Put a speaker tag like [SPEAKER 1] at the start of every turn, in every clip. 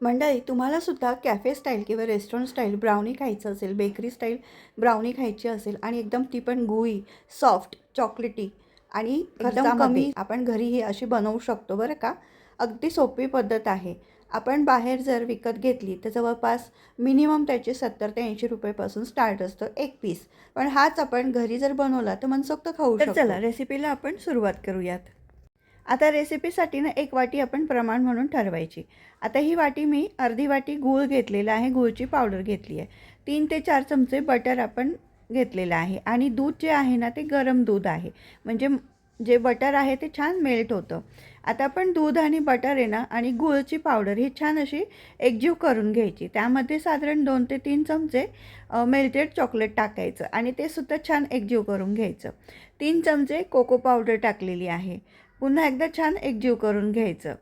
[SPEAKER 1] मंडळी, तुम्हाला सुद्धा कॅफे स्टाईल किंवा रेस्टॉरंट स्टाईल ब्राउनी खायचं असेल, बेकरी स्टाईल ब्राउनी खायची असेल आणि एकदम ती पण गुई, सॉफ्ट, चॉकलेटी आणि एकदम कमी आपण घरी ही अशी बनवू शकतो बरं का. अगदी सोपी पद्धत आहे. आपण बाहेर जर विकत घेतली तर जवळपास मिनिमम त्याचे 70 ते 80 रुपयेपासून स्टार्ट असतं एक पीस. पण हाच आपण घरी जर बनवला तर मनसोक्त खाऊ शकतो. चला रेसिपीला आपण सुरुवात करूयात. आता रेसिपीसाठी ना 1 वाटी आपण प्रमाण म्हणून ठरवायची. आता ही वाटी मी अर्धी वाटी गूळ घेतलेला आहे, गूळची पावडर घेतली आहे. 3 ते 4 चमचे बटर आपण घेतलेलं आहे आणि दूध जे आहे ना ते गरम दूध आहे, म्हणजे जे बटर आहे ते छान मेल्ट होतं. आता आपण दूध आणि बटर आहे ना आणि गूळची पावडर ही छान अशी एकजीव करून घ्यायची. त्यामध्ये साधारण 2 ते 3 चमचे मेल्टेड चॉकलेट टाकायचं आणि ते सुद्धा छान एकजीव करून घ्यायचं. 3 चमचे कोको पावडर टाकलेली आहे. पुन्हा एकदा छान एकजीव करून घ्यायचं.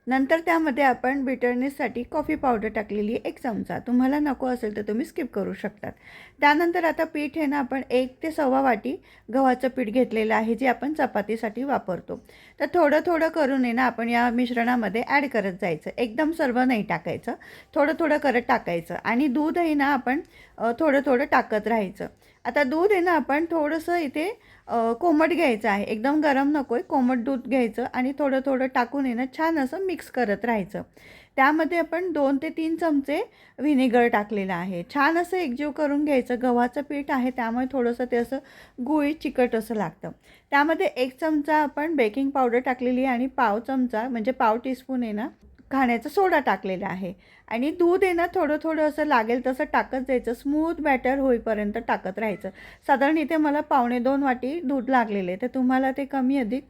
[SPEAKER 1] नंतर त्यामध्ये आपण बिटरनेससाठी कॉफी पावडर टाकलेली 1 चमचा. तुम्हाला नको असेल तर तुम्ही स्किप करू शकतात. त्यानंतर आता पीठ आहे ना आपण 1 ते सव्वा वाटी गव्हाचं पीठ घेतलेलं आहे, जे आपण चपातीसाठी वापरतो. तर थोडं थोडं करून आहे ना आपण या मिश्रणामध्ये ॲड करत जायचं. एकदम सर्व नाही टाकायचं, थोडं थोडं करत टाकायचं आणि दूध आहे ना आपण थोडं थोडं टाकत राहायचं. आता दूध आहे ना आपण थोडंसं इथे कोमट घ्यायचं आहे, एकदम गरम नको आहे, कोमट दूध घ्यायचं आणि थोडं थोडं टाकून आहे ना छान असं मिक्स करत राहायचं. त्यामध्ये आपण 2 ते 3 चमचे व्हिनेगर टाकलेलं आहे. छान असं एकजीव करून घ्यायचं. गव्हाचं पीठ आहे त्यामुळे थोडंसं ते असं गुळी चिकट असं लागतं. त्यामध्ये 1 चमचा आपण बेकिंग पावडर टाकलेली आहे आणि पाव चमचा म्हणजे पाव टीस्पून आहे ना खाण्याचा सोडा टाकलेला आहे आणि दूध आहे ना थोडं थोडं असं लागेल तसं टाकत जायचं. स्मूथ बॅटर होईपर्यंत टाकत राहायचं. साधारण इथे मला 1.25 वाटी दूध लागलेले, तर तुम्हाला ते कमी अधिक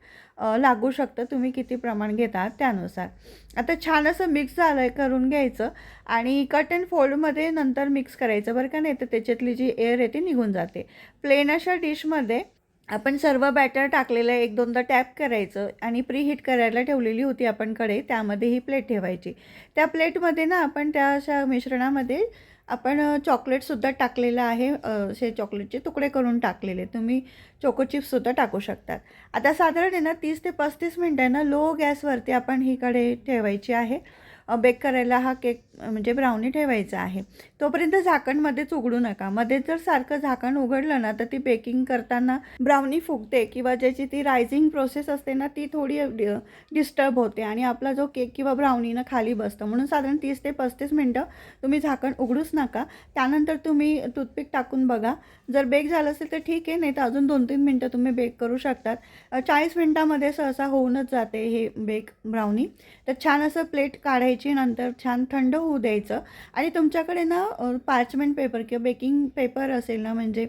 [SPEAKER 1] लागू शकतं, तुम्ही किती प्रमाण घेतात त्यानुसार. आता छान असं मिक्स झालं करून घ्यायचं आणि कट अँड फोल्डमध्ये नंतर मिक्स करायचं बरं का, नाही तर त्याच्यातली जी एअर आहे ती निघून जाते. प्लेन अशा डिशमध्ये आपण सर्व बॅटर टाकलेलं आहे, 1-2दा टॅप करायचं आणि प्रीहीट करायला ठेवलेली होती आपण कढई, त्यामध्ये ही प्लेट ठेवायची. त्या प्लेटमध्ये ना आपण त्या अशा मिश्रणामध्ये आपण चॉकलेटसुद्धा टाकलेलं आहे, असे चॉकलेटचे तुकडे करून टाकलेले. तुम्ही चोको चिप्ससुद्धा टाकू शकतात. आता साधारण आहे ना 30 ते 35 मिनटांना लो गॅसवरती आपण ही कढई ठेवायची आहे. बेक करायला हा केक म्हणजे ब्राउनी ठेवायचा आहे. तोपर्यंत झाकणमध्येच उघडू नका. मध्येच जर सारखं झाकण उघडलं ना तर ती बेकिंग करताना ब्राउनी फुगते किंवा ज्याची ती रायझिंग प्रोसेस असते ना ती थोडी डिस्टर्ब होते आणि आपला जो केक किंवा ब्राउनी ना खाली बसतं. म्हणून साधारण 30 ते 35 मिनटं तुम्ही झाकण उघडूच नका. त्यानंतर तुम्ही टूथपिक टाकून बघा. जर बेक झालं असेल तर ठीक आहे, नाही तर अजून 2-3 मिनटं तुम्ही बेक करू शकतात. 40 मिनटामध्ये सहसा होऊनच जाते हे बेक ब्राउनी. तर छान असं प्लेट काढायची, नंतर छान थंड होऊ द्यायचं आणि तुमच्याकडे ना पार्चमेंट पेपर किंवा बेकिंग पेपर असेल ना, म्हणजे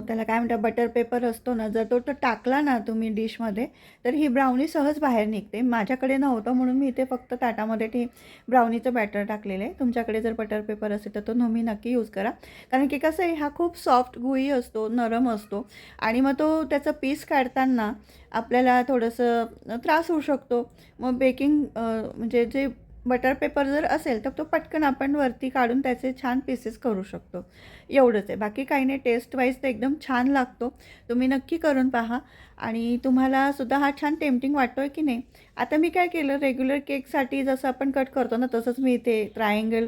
[SPEAKER 1] त्याला काय म्हणतात बटर पेपर असतो ना, जर तो टाकला ना तुम्ही डिशमध्ये तर ही ब्राउनी सहज बाहेर निघते. माझ्याकडे नव्हतं म्हणून मी इथे फक्त ताटामध्ये ते ब्राउनीचं बॅटर टाकलेलं आहे. तुमच्याकडे जर बटर पेपर असेल तर तो तुम्ही नक्की यूज करा, कारण की कसं आहे हा खूप सॉफ्ट गुळी असतो, नरम असतो आणि मग तो त्याचं पीस काढताना आपल्याला थोडंसं त्रास होऊ शकतो. मग बेकिंग म्हणजे जे बटर पेपर जर असेल तर तो पटकन आपण वरती काढून त्याचे छान पीसेस करू शकतो. एवढंच आहे, बाकी काही नाही. टेस्ट वाईज तर एकदम छान लागतो. तुम्ही नक्की करून पहा आणि तुम्हाला सुद्धा हा छान टेम्पटिंग वाटतो आहे की नाही. आता मी काय केलं, रेग्युलर केकसाठी जसं आपण कट करतो ना तसंच मी इथे ट्रायंगल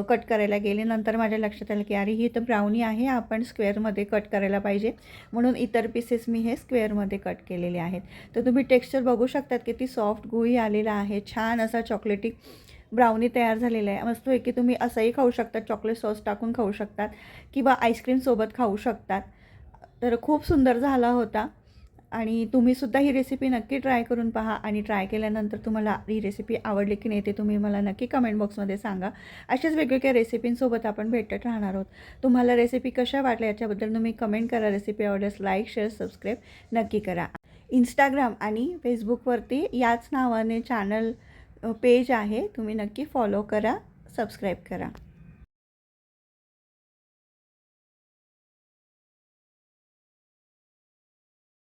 [SPEAKER 1] कट करायला गेले. नंतर माझ्या लक्षात आलं की अरे ही तर ब्राउनी आहे, आपण स्क्वेअरमध्ये कट करायला पाहिजे, म्हणून इतर पीसेस मी हे स्क्वेअरमध्ये कट केलेले आहेत. तर तुम्ही टेक्स्चर बघू शकतात किती सॉफ्ट गुळी आलेला आहे. छान असा चॉकलेटी ब्राउनी तयार झालेला आहे. मस्त आहे की तुम्ही असंही खाऊ शकतात, चॉकलेट सॉस टाकून खाऊ शकतात किंवा आईस्क्रीमसोबत खाऊ शकतात. तर खूप सुंदर झाला होता आणि तुम्हीसुद्धा ही रेसिपी नक्की ट्राय करून पहा आणि ट्राय केल्यानंतर तुम्हाला ही रेसिपी आवडली की नाही ते तुम्ही मला नक्की कमेंट बॉक्समध्ये सांगा. अशाच वेगवेगळ्या रेसिपींसोबत आपण भेटत राहणार आहोत. तुम्हाला रेसिपी कशा वाटल्या याच्याबद्दल तुम्ही कमेंट करा. रेसिपी आवडल्यास लाईक, शेअर, सबस्क्राईब नक्की करा. इंस्टाग्राम आणि फेसबुकवरती याच नावाने चॅनल पेज आहे, तुम्ही नक्की फॉलो करा, सबस्क्राईब करा.